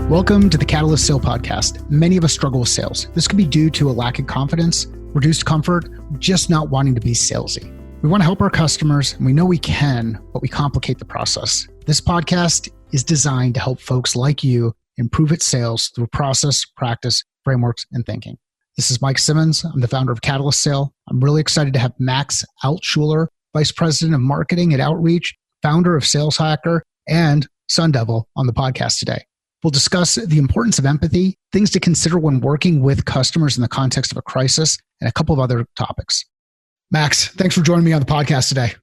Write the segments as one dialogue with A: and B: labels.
A: Welcome to the Catalyst Sale Podcast. Many of us struggle with sales. This could be due to a lack of confidence, reduced comfort, just not wanting to be salesy. We want to help our customers, and we know we can, but we complicate the process. This podcast is designed to help folks like you improve at sales through process, practice, frameworks, and thinking. This is Mike Simmons. I'm the founder of Catalyst Sale. I'm really excited to have Max Altschuler, Vice President of Marketing at Outreach, founder of Sales Hacker, and Sun Devil on the podcast today. We'll discuss the importance of empathy, things to consider when working with customers in the context of a crisis, and a couple of other topics. Max, thanks for joining me on the podcast today.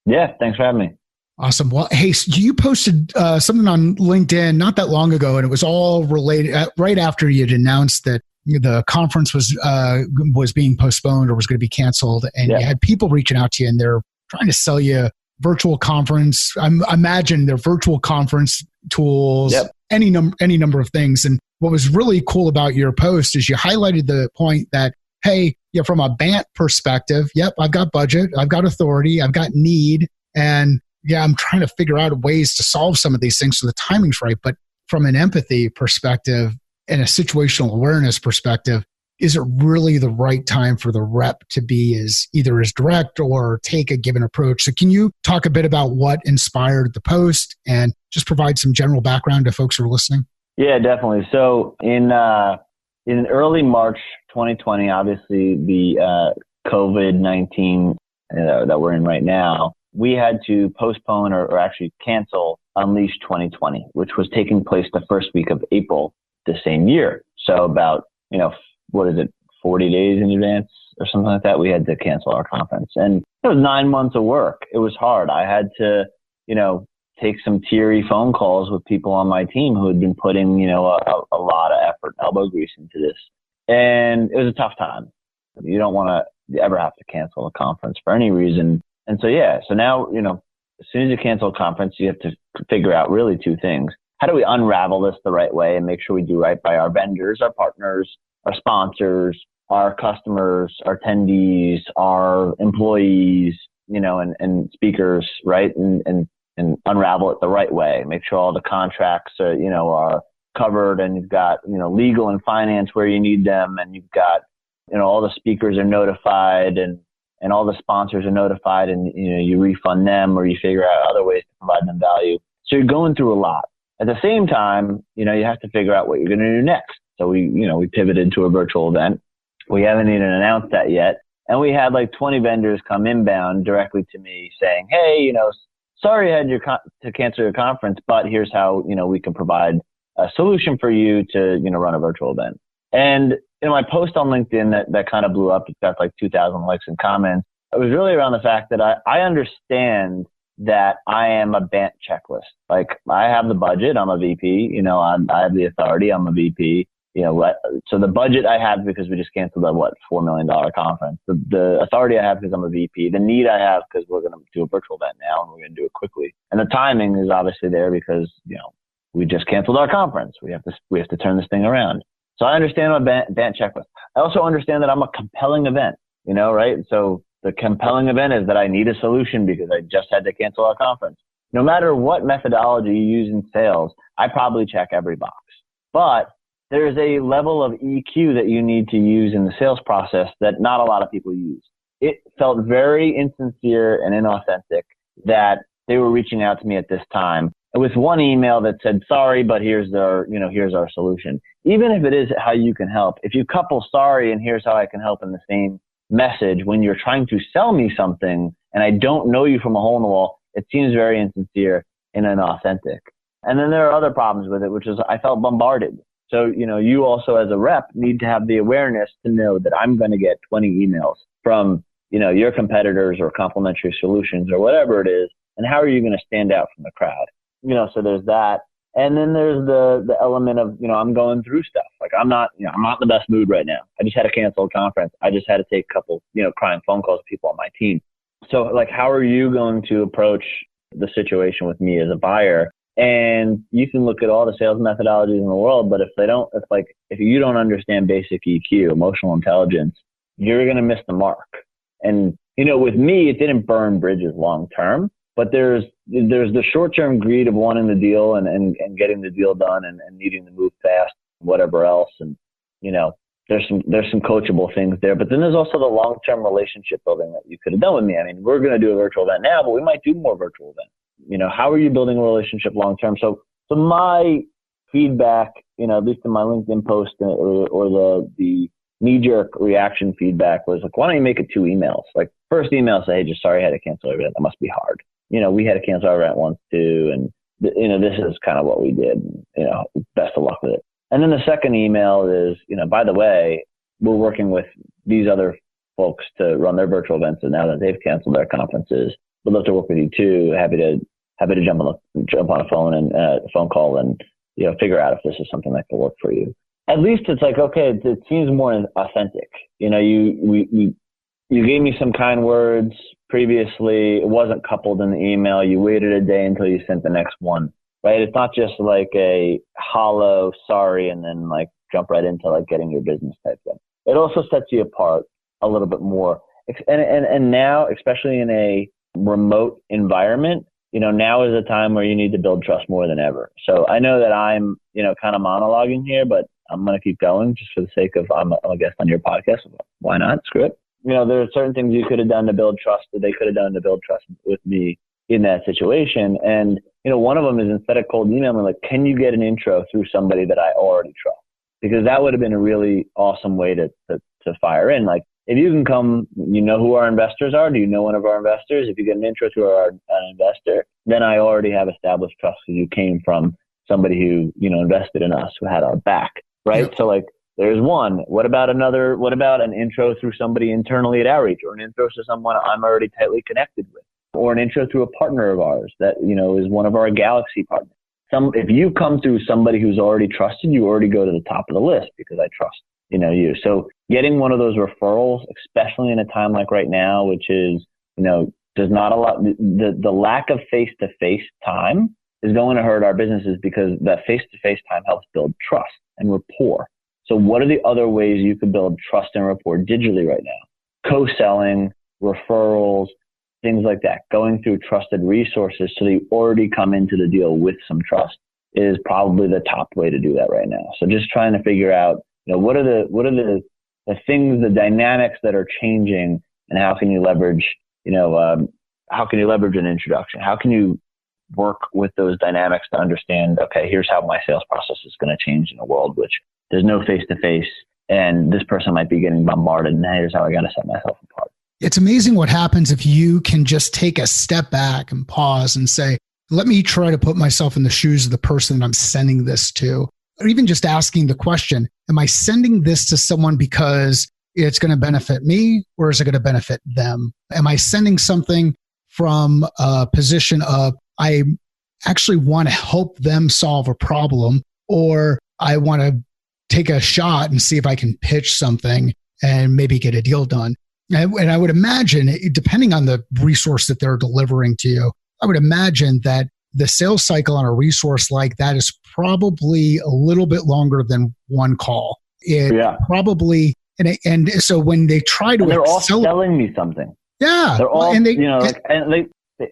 B: Yeah, thanks for having me.
A: Awesome. Well, hey, you posted something on LinkedIn not that long ago, and it was all related right after you'd announced that the conference was being postponed or was going to be canceled, and you had people reaching out to you, and they're trying to sell you virtual conference. I imagine their virtual conference tools, any number of things. And what was really cool about your post is you highlighted the point that, hey, from a BANT perspective, I've got budget, I've got authority, I've got need, and I'm trying to figure out ways to solve some of these things so the timing's right. But from an empathy perspective and a situational awareness perspective, is it really the right time for the rep to be either as direct or take a given approach? So can you talk a bit about what inspired the post and just provide some general background to folks who are listening?
B: Yeah, definitely. So in early March 2020, obviously the COVID-19 that we're in right now, we had to postpone or actually cancel Unleash 2020, which was taking place the first week of April the same year. So about, 40 days in advance or something like that, we had to cancel our conference. And it was 9 months of work. It was hard. I had to, take some teary phone calls with people on my team who had been putting, a lot of effort, elbow grease into this. And it was a tough time. You don't want to ever have to cancel a conference for any reason. And so now, as soon as you cancel a conference, you have to figure out really two things. How do we unravel this the right way and make sure we do right by our vendors, our partners, our sponsors, our customers, our attendees, our employees, and speakers, right? And unravel it the right way. Make sure all the contracts are covered, and you've got, legal and finance where you need them, and you've got, all the speakers are notified and all the sponsors are notified, and, you refund them or you figure out other ways to provide them value. So you're going through a lot. At the same time, you have to figure out what you're going to do next. So we pivoted to a virtual event. We haven't even announced that yet. And we had like 20 vendors come inbound directly to me saying, hey, sorry I had to cancel your conference, but here's how, we can provide a solution for you to, run a virtual event. And my post on LinkedIn that kind of blew up. It got like 2,000 likes and comments. It was really around the fact that I understand that I am a BANT checklist. Like, I have the budget. I'm a VP. I have the authority. I'm a VP. So the budget I have because we just canceled a $4 million conference. The authority I have because I'm a VP. The need I have because we're going to do a virtual event now and we're going to do it quickly. And the timing is obviously there because we just canceled our conference. We have to turn this thing around. So I understand my BANT checklist. I also understand that I'm a compelling event. Right? So the compelling event is that I need a solution because I just had to cancel our conference. No matter what methodology you use in sales, I probably check every box. But there's a level of EQ that you need to use in the sales process that not a lot of people use. It felt very insincere and inauthentic that they were reaching out to me at this time with one email that said, sorry, but here's our solution. Even if it is how you can help, if you couple sorry and here's how I can help in the same message when you're trying to sell me something and I don't know you from a hole in the wall, it seems very insincere and inauthentic. And then there are other problems with it, which is I felt bombarded. So, you also as a rep need to have the awareness to know that I'm going to get 20 emails from, your competitors or complementary solutions or whatever it is. And how are you going to stand out from the crowd? So there's that. And then there's the element of, I'm going through stuff. Like I'm not in the best mood right now. I just had to cancel a conference. I just had to take a couple, crying phone calls to people on my team. So like, how are you going to approach the situation with me as a buyer? And you can look at all the sales methodologies in the world, but if you don't understand basic EQ, emotional intelligence, you're going to miss the mark. And, with me, it didn't burn bridges long term. But there's the short-term greed of wanting the deal and getting the deal done and needing to move fast, whatever else. And, there's some coachable things there. But then there's also the long-term relationship building that you could have done with me. I mean, we're going to do a virtual event now, but we might do more virtual events. How are you building a relationship long-term? So my feedback, at least in my LinkedIn post or the knee-jerk reaction feedback was like, why don't you make it 2 emails? Like, first email, say, hey, just sorry I had to cancel our event. That must be hard. We had to cancel our event once too. And, this is kind of what we did. Best of luck with it. And then the second email is, by the way, we're working with these other folks to run their virtual events. And now that they've canceled their conferences, we'd love to work with you too. Happy to jump on a phone call and, figure out if this is something that can work for you. At least it's like, okay, it seems more authentic. You gave me some kind words previously. It wasn't coupled in the email. You waited a day until you sent the next one, right? It's not just like a hollow sorry and then like jump right into like getting your business type thing. It also sets you apart a little bit more. And now, especially in a remote environment, now is a time where you need to build trust more than ever. So I know that I'm, kind of monologuing here, but I'm going to keep going just for the sake of I'm a guest on your podcast. Why not? Screw it. There are certain things you could have done to build trust that they could have done to build trust with me in that situation. And, one of them is instead of cold emailing, like, can you get an intro through somebody that I already trust? Because that would have been a really awesome way to fire in. Like, if you can come, who our investors are. Do you know one of our investors? If you get an intro to an investor, then I already have established trust because you came from somebody who, invested in us, who had our back, right? Yep. So like, there's one. What about another? What about an intro through somebody internally at Outreach, or an intro to someone I'm already tightly connected with, or an intro through a partner of ours that, is one of our Galaxy partners. If you come through somebody who's already trusted, you already go to the top of the list because I trust, you. So getting one of those referrals, especially in a time like right now, which is, does not allow the lack of face-to-face time is going to hurt our businesses because that face-to-face time helps build trust and rapport. So what are the other ways you can build trust and rapport digitally right now? Co-selling, referrals, things like that. Going through trusted resources so that you already come into the deal with some trust is probably the top way to do that right now. So just trying to figure out, what are the things, the dynamics that are changing, and how can you leverage, how can you leverage an introduction? How can you work with those dynamics to understand, okay, here's how my sales process is going to change in a world which there's no face-to-face and this person might be getting bombarded, and here's how I got to set myself apart.
A: It's amazing what happens if you can just take a step back and pause and say, let me try to put myself in the shoes of the person that I'm sending this to. Or even just asking the question, am I sending this to someone because it's going to benefit me, or is it going to benefit them? Am I sending something from a position of I actually want to help them solve a problem, or I want to take a shot and see if I can pitch something and maybe get a deal done? And I would imagine, depending on the resource that they're delivering to you, I would imagine that the sales cycle on a resource like that is probably a little bit longer than one call. Probably, and so when they try to,
B: they're all selling me something.
A: Yeah,
B: they're all, and they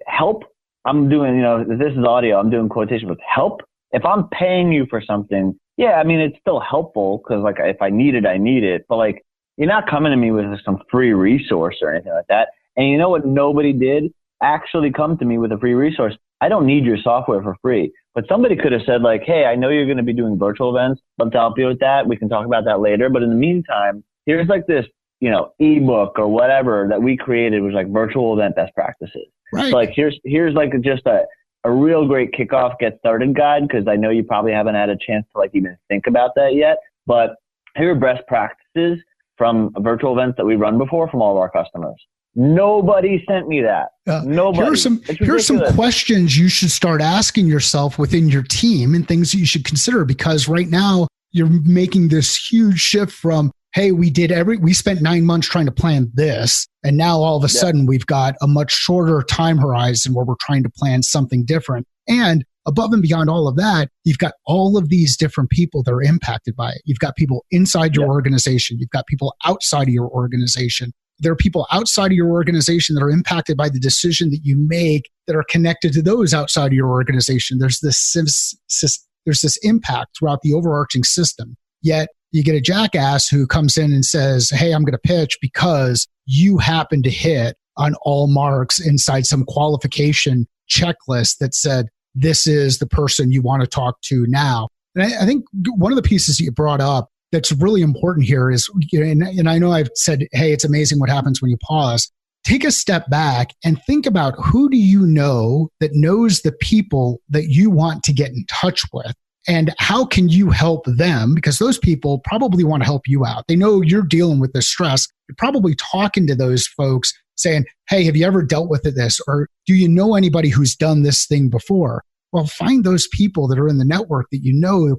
B: help. I'm doing, this is audio. I'm doing quotation with help. If I'm paying you for something, yeah, I mean, it's still helpful because like if I need it, I need it. But like, you're not coming to me with some free resource or anything like that. And you know what nobody did? Actually come to me with a free resource. I don't need your software for free. But somebody could have said like, hey, I know you're going to be doing virtual events. Love to help you with that. We can talk about that later. But in the meantime, here's like this, ebook or whatever that we created, was like virtual event best practices.
A: Right.
B: So like here's like just a real great kickoff, get started guide, because I know you probably haven't had a chance to like even think about that yet. But here are best practices from virtual events that we run before from all of our customers. Nobody sent me that. Nobody.
A: Here's some questions you should start asking yourself within your team and things that you should consider, because right now you're making this huge shift from, hey, we spent 9 months trying to plan this, and now all of a sudden we've got a much shorter time horizon where we're trying to plan something different. And above and beyond all of that, you've got all of these different people that are impacted by it. You've got people inside your organization. You've got people outside of your organization. There are people outside of your organization that are impacted by the decision that you make that are connected to those outside of your organization. There's this impact throughout the overarching system. Yet you get a jackass who comes in and says, hey, I'm going to pitch because you happen to hit on all marks inside some qualification checklist that said, this is the person you want to talk to now. And I think one of the pieces that you brought up that's really important here is, and I know I've said, hey, it's amazing what happens when you pause. Take a step back and think about who do you know that knows the people that you want to get in touch with, and how can you help them? Because those people probably want to help you out. They know you're dealing with this stress. You're probably talking to those folks saying, hey, have you ever dealt with this? Or do you know anybody who's done this thing before? Well, find those people that are in the network that you know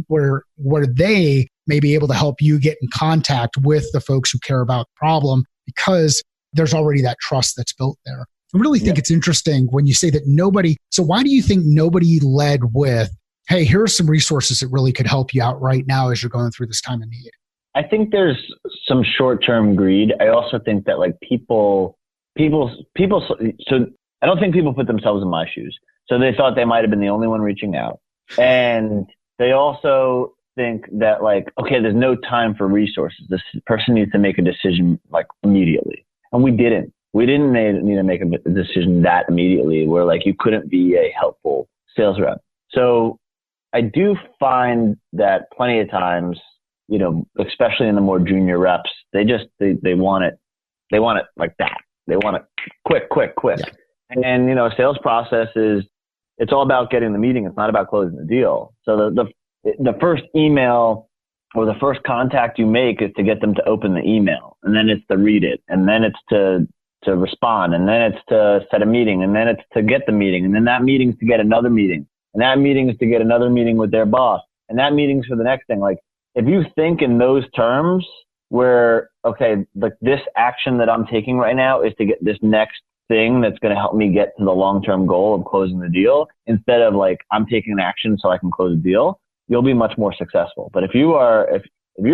A: where they may be able to help you get in contact with the folks who care about the problem, because there's already that trust that's built there. I really think it's interesting when you say that nobody. So why do you think nobody led with, hey, here are some resources that really could help you out right now as you're going through this time of need?
B: I think there's some short-term greed. I also think that like people, so I don't think people put themselves in my shoes. So they thought they might have been the only one reaching out. And they also think that like, okay, there's no time for resources. This person needs to make a decision like immediately. And we didn't need to make a decision that immediately, where like you couldn't be a helpful sales rep. So I do find that plenty of times, you know, especially in the more junior reps, they want it like that. They want it quick. Yeah. And, you know, sales process it's all about getting the meeting. It's not about closing the deal. So the first email or the first contact you make is to get them to open the email, and then it's to read it, and then it's to respond, and then it's to set a meeting, and then it's to get the meeting, and then that meeting's to get another meeting, and that meeting is to get another meeting with their boss, and that meeting's for the next thing. Like if you think in those terms where, okay, like this action that I'm taking right now is to get this next thing that's going to help me get to the long-term goal of closing the deal, instead of like, I'm taking an action so I can close the deal, you'll be much more successful. But if you're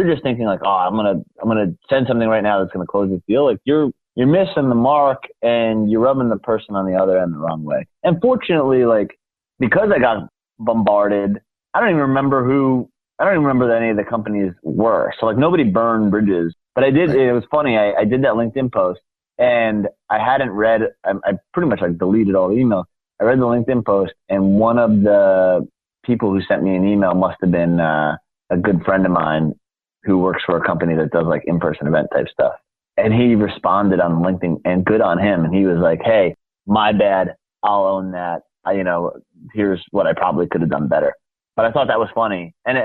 B: just thinking like, oh, I'm going to send something right now that's going to close this deal, like you're missing the mark and you're rubbing the person on the other end the wrong way. And fortunately, like, because I got bombarded, I don't even remember that any of the companies were. So like nobody burned bridges, but it was funny. I did that LinkedIn post, and I hadn't read, I pretty much like deleted all the emails. I read the LinkedIn post, and one of the people who sent me an email must have been a good friend of mine who works for a company that does like in-person event type stuff. And he responded on LinkedIn, and good on him. And he was like, hey, my bad. I'll own that. Here's what I probably could have done better. But I thought that was funny. And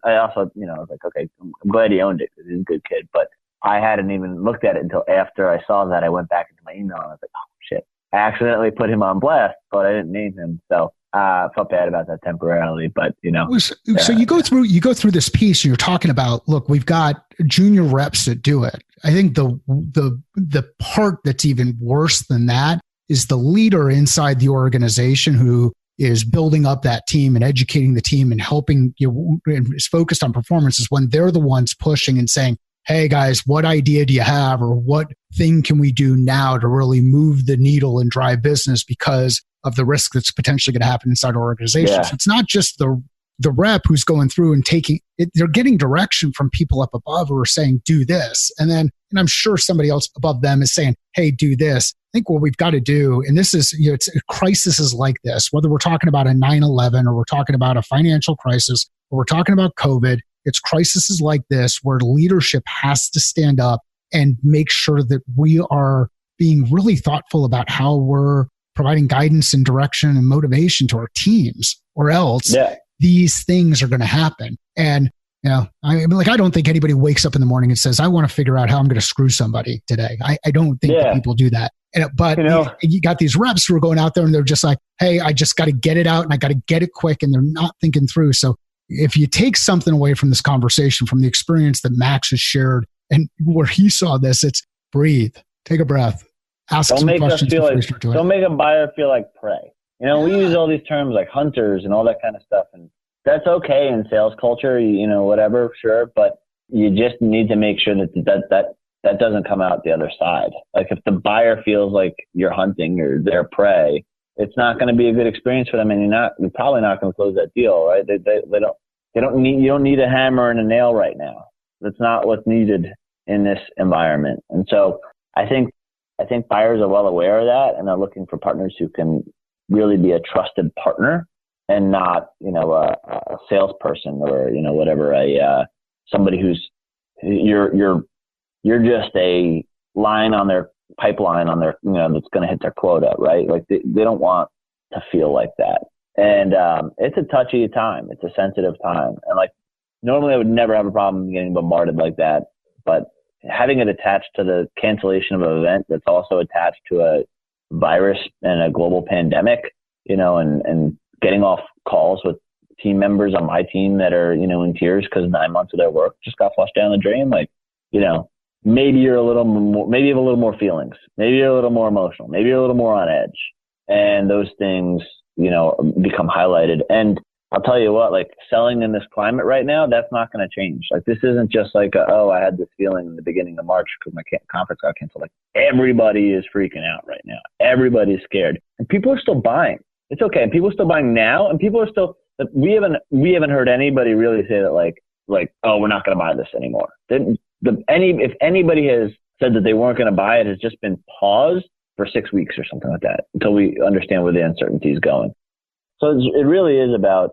B: I also, you know, I was like, okay, I'm glad he owned it because he's a good kid. But I hadn't even looked at it until after I saw that. I went back into my email and I was like, oh shit, I accidentally put him on blast, but I didn't name him. So I felt bad about that temporarily, but you know.
A: So you go through this piece and you're talking about, look, we've got junior reps that do it. I think the part that's even worse than that is the leader inside the organization who is building up that team and educating the team and helping you, and is focused on performance, is when they're the ones pushing and saying, hey guys, what idea do you have, or what thing can we do now to really move the needle and drive business because of the risk that's potentially going to happen inside our organization. Yeah. So it's not just the rep who's going through and taking it, they're getting direction from people up above who are saying, do this. And I'm sure somebody else above them is saying, hey, do this. I think what we've got to do, and this is, you know, it's crises like this, whether we're talking about a 9/11 or we're talking about a financial crisis or we're talking about COVID, it's crises like this where leadership has to stand up and make sure that we are being really thoughtful about how we're providing guidance and direction and motivation to our teams, or else these things are going to happen. And, you know, I don't think anybody wakes up in the morning and says, I want to figure out how I'm going to screw somebody today. I don't think that people do that. But you got these reps who are going out there and they're just like, hey, I just got to get it out and I got to get it quick. And they're not thinking through. So if you take something away from this conversation, from the experience that Max has shared and where he saw this, it's breathe, take a breath, ask some questions before you start doing it.
B: Don't make a buyer feel like prey. You know, we use all these terms like hunters and all that kind of stuff. And that's okay in sales culture, you know, whatever, sure. But you just need to make sure that that doesn't come out the other side. Like if the buyer feels like you're hunting or their prey, it's not going to be a good experience for them, and you're probably not going to close that deal, right? You don't need a hammer and a nail right now. That's not what's needed in this environment. And so I think buyers are well aware of that, and they're looking for partners who can really be a trusted partner and not, a salesperson or, whatever, somebody who's, you're just a line on their pipeline on their, that's going to hit their quota, right? Like they don't want to feel like that. And it's a touchy time. It's a sensitive time. And like normally I would never have a problem getting bombarded like that, but having it attached to the cancellation of an event that's also attached to a virus and a global pandemic, and getting off calls with team members on my team that are, in tears because 9 months of their work just got flushed down the drain. Like, maybe you're a little more, maybe you have a little more feelings, maybe you're a little more emotional, maybe you're a little more on edge. And those things, become highlighted. And I'll tell you what, like selling in this climate right now, that's not going to change. Like this isn't just like, I had this feeling in the beginning of March because my conference got canceled. Like everybody is freaking out right now. Everybody's scared and people are still buying. It's okay. And people are still buying now, and people are still, we haven't heard anybody really say that like, oh, we're not going to buy this anymore. If anybody has said that they weren't going to buy it, has just been paused for 6 weeks or something like that until we understand where the uncertainty is going. So it really is about,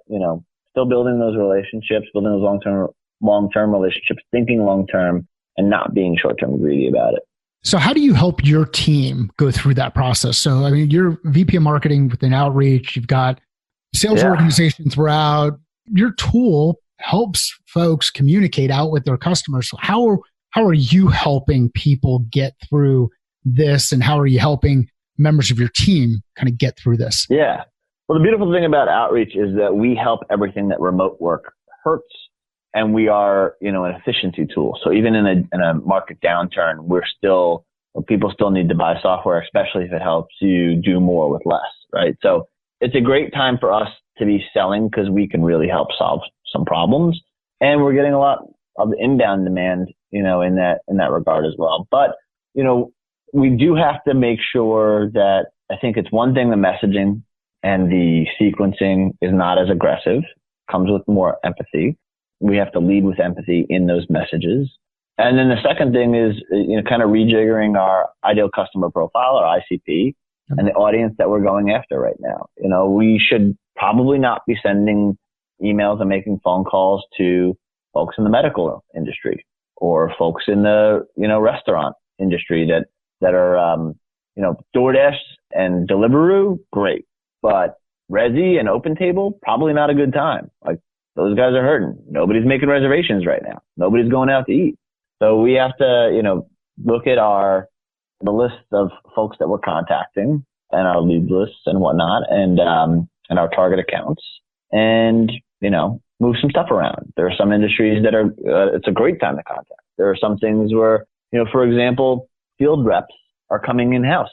B: still building those relationships, building those long-term relationships, thinking long-term and not being short-term greedy about it.
A: So how do you help your team go through that process? So, I mean, you're VP of marketing within outreach, you've got sales organizations throughout. Your tool helps folks communicate out with their customers. So how are you helping people get through this, and how are you helping members of your team kind of get through this?
B: Yeah. Well, the beautiful thing about outreach is that we help everything that remote work hurts, and we are, an efficiency tool. So even in a market downturn, people still need to buy software, especially if it helps you do more with less, right? So it's a great time for us to be selling because we can really help solve some problems, and we're getting a lot of inbound demand, in that regard as well. But, we do have to make sure that I think it's one thing, the messaging and the sequencing is not as aggressive, comes with more empathy. We have to lead with empathy in those messages. And then the second thing is, kind of rejiggering our ideal customer profile, or ICP, and the audience that we're going after right now. We should probably not be sending emails and making phone calls to folks in the medical industry or folks in the, restaurant industry that are, DoorDash and Deliveroo, great. But Resi and OpenTable, probably not a good time. Like those guys are hurting. Nobody's making reservations right now. Nobody's going out to eat. So we have to, look at the list of folks that we're contacting and our lead lists and whatnot, and our target accounts, and, move some stuff around. There are some industries that are, it's a great time to contact. There are some things where, for example, field reps are coming in-house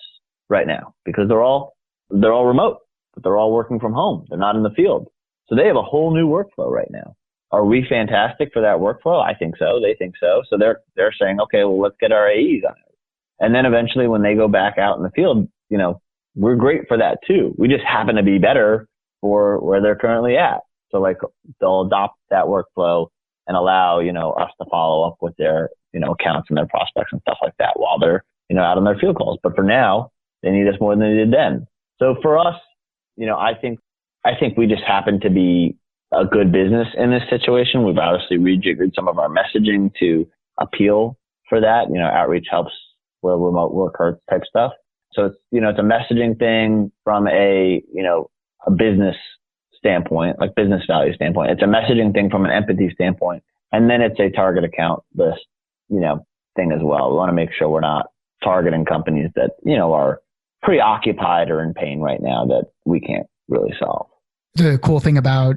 B: right now because they're all remote, but they're all working from home. They're not in the field. So they have a whole new workflow right now. Are we fantastic for that workflow? I think so. They think so. So they're saying, okay, well, let's get our AEs on it. And then eventually when they go back out in the field, we're great for that too. We just happen to be better for where they're currently at. So like they'll adopt that workflow and allow, us to follow up with their, accounts and their prospects and stuff like that while they're, out on their field calls. But for now, they need us more than they did then. So for us, I think we just happen to be a good business in this situation. We've obviously rejiggered some of our messaging to appeal for that. Outreach helps where remote work hurts type stuff. So it's, it's a messaging thing from a business standpoint, like business value standpoint. It's a messaging thing from an empathy standpoint. And then it's a target account list, thing as well. We want to make sure we're not targeting companies that, are preoccupied or in pain right now that we can't really solve.
A: The cool thing about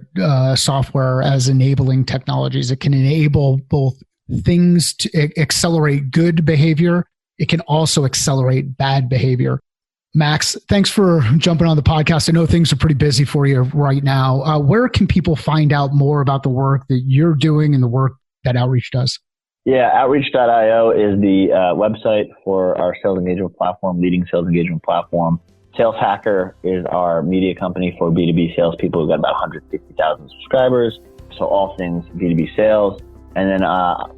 A: software as enabling technologies, it can enable both things to accelerate good behavior. It can also accelerate bad behavior. Max, thanks for jumping on the podcast. I know things are pretty busy for you right now. Where can people find out more about the work that you're doing and the work that Outreach does?
B: Yeah, outreach.io is the website for our sales engagement platform, leading sales engagement platform. Sales Hacker is our media company for B2B salespeople. We've got about 150,000 subscribers. So all things B2B sales. And then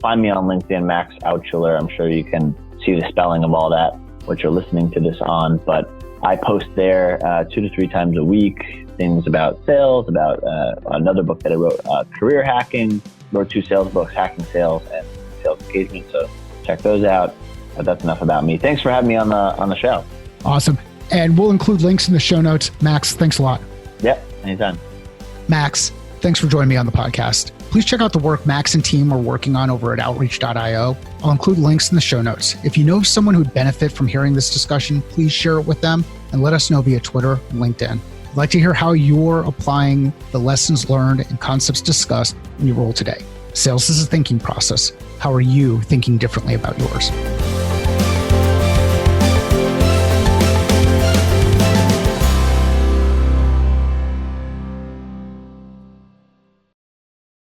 B: find me on LinkedIn, Max Altschuler. I'm sure you can see the spelling of all that, what you're listening to this on. But I post there 2 to 3 times a week, things about sales, about another book that I wrote, career hacking. Wrote 2 sales books, hacking sales and sales engagement. So check those out. But that's enough about me. Thanks for having me on the show.
A: Awesome. And we'll include links in the show notes. Max, thanks a lot.
B: Yep, anytime.
A: Max, thanks for joining me on the podcast. Please check out the work Max and team are working on over at outreach.io. I'll include links in the show notes. If you know someone who'd benefit from hearing this discussion, please share it with them and let us know via Twitter and LinkedIn. I'd like to hear how you're applying the lessons learned and concepts discussed in your role today. Sales is a thinking process. How are you thinking differently about yours?